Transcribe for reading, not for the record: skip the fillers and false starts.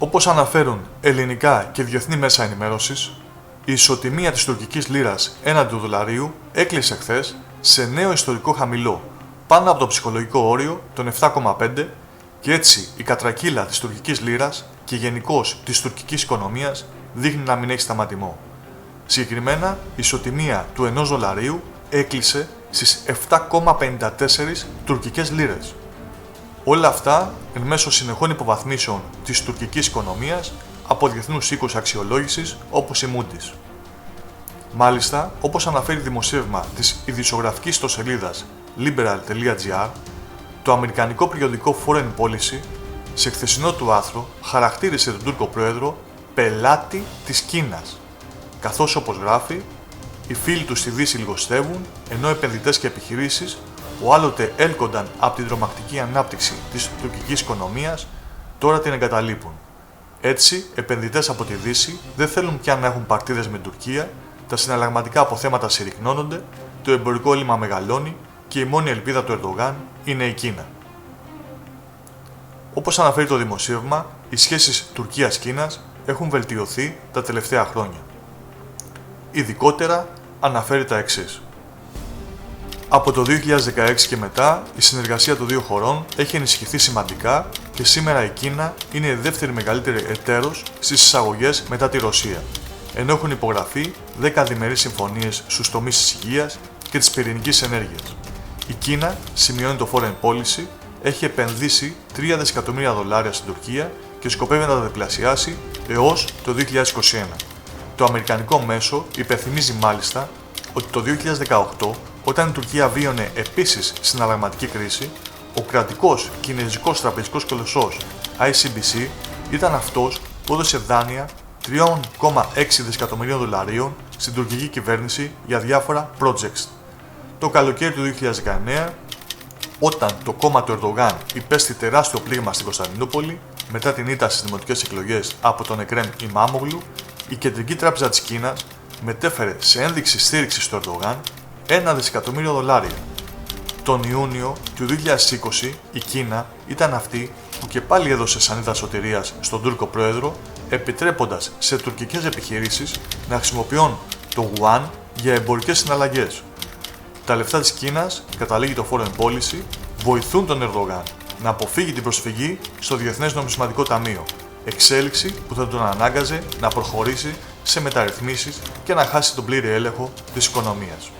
Όπως αναφέρουν ελληνικά και διεθνή μέσα ενημέρωσης, η ισοτιμία της τουρκικής λίρας έναντι του δολαρίου έκλεισε χθες σε νέο ιστορικό χαμηλό, πάνω από το ψυχολογικό όριο των 7,5 και έτσι η κατρακύλα της τουρκικής λίρας και γενικώς της τουρκικής οικονομίας δείχνει να μην έχει σταματημό. Συγκεκριμένα, η ισοτιμία του 1 δολαρίου έκλεισε στις 7,54 τουρκικές λίρες. Όλα αυτά εν μέσω συνεχών υποβαθμίσεων της τουρκικής οικονομίας από διεθνούς οίκους αξιολόγησης όπως η Moody's. Μάλιστα, όπως αναφέρει δημοσίευμα της ειδησιογραφικής ιστοσελίδας liberal.gr, το αμερικανικό περιοδικό Foreign Policy σε χθεσινό του άρθρο χαρακτήρισε τον Τούρκο πρόεδρο πελάτη της Κίνας, καθώς όπως γράφει, οι φίλοι του στη Δύση λιγοστεύουν, ενώ επενδυτές και επιχειρήσεις που άλλοτε έλκονταν από την τρομακτική ανάπτυξη της τουρκικής οικονομίας, τώρα την εγκαταλείπουν. Έτσι, επενδυτές από τη Δύση δεν θέλουν πια να έχουν παρτίδες με την Τουρκία, τα συναλλαγματικά αποθέματα συρρυκνώνονται, το εμπορικό έλλειμμα μεγαλώνει και η μόνη ελπίδα του Ερντογάν είναι η Κίνα. Όπως αναφέρει το δημοσίευμα, οι σχέσεις Τουρκίας-Κίνας έχουν βελτιωθεί τα τελευταία χρόνια. Ειδικότερα, αναφέρει τα εξής. Από το 2016 και μετά, η συνεργασία των δύο χωρών έχει ενισχυθεί σημαντικά και σήμερα η Κίνα είναι η δεύτερη μεγαλύτερη εταίρος στις εισαγωγές μετά τη Ρωσία, ενώ έχουν υπογραφεί 10 διμερείς συμφωνίες στους τομείς της υγείας και της πυρηνικής ενέργειας. Η Κίνα, σημειώνει το Foreign Policy, έχει επενδύσει $3 δισεκατομμύρια στην Τουρκία και σκοπεύει να τα διπλασιάσει έως το 2021. Το αμερικανικό μέσο υπενθυμίζει μάλιστα ότι το 2018, όταν η Τουρκία βίωνε επίσης συναλλαγματική κρίση, ο κρατικός κινέζικος τραπεζικός κολοσσός ICBC ήταν αυτός που έδωσε δάνεια $3,6 δισεκατομμυρίων στην τουρκική κυβέρνηση για διάφορα projects. Το καλοκαίρι του 2019, όταν το κόμμα του Ερντογάν υπέστη τεράστιο πλήγμα στην Κωνσταντινούπολη μετά την ήττα στις δημοτικές εκλογές από τον Εκρέμ Ιμάμογλου, η Κεντρική Τράπεζα της Κίνας μετέφερε σε ένδειξη στήριξης του Ερντογάν $1 δισεκατομμύριο. Τον Ιούνιο του 2020 η Κίνα ήταν αυτή που και πάλι έδωσε σανίδα σωτηρίας στον Τούρκο πρόεδρο, επιτρέποντας σε τουρκικές επιχειρήσεις να χρησιμοποιούν το Yuan για εμπορικές συναλλαγές. Τα λεφτά της Κίνας, καταλήγει το Foreign Policy, βοηθούν τον Ερντογάν να αποφύγει την προσφυγή στο Διεθνές Νομισματικό Ταμείο, εξέλιξη που θα τον ανάγκαζε να προχωρήσει σε μεταρρυθμίσεις και να χάσει τον πλήρη έλεγχο της οικονομίας.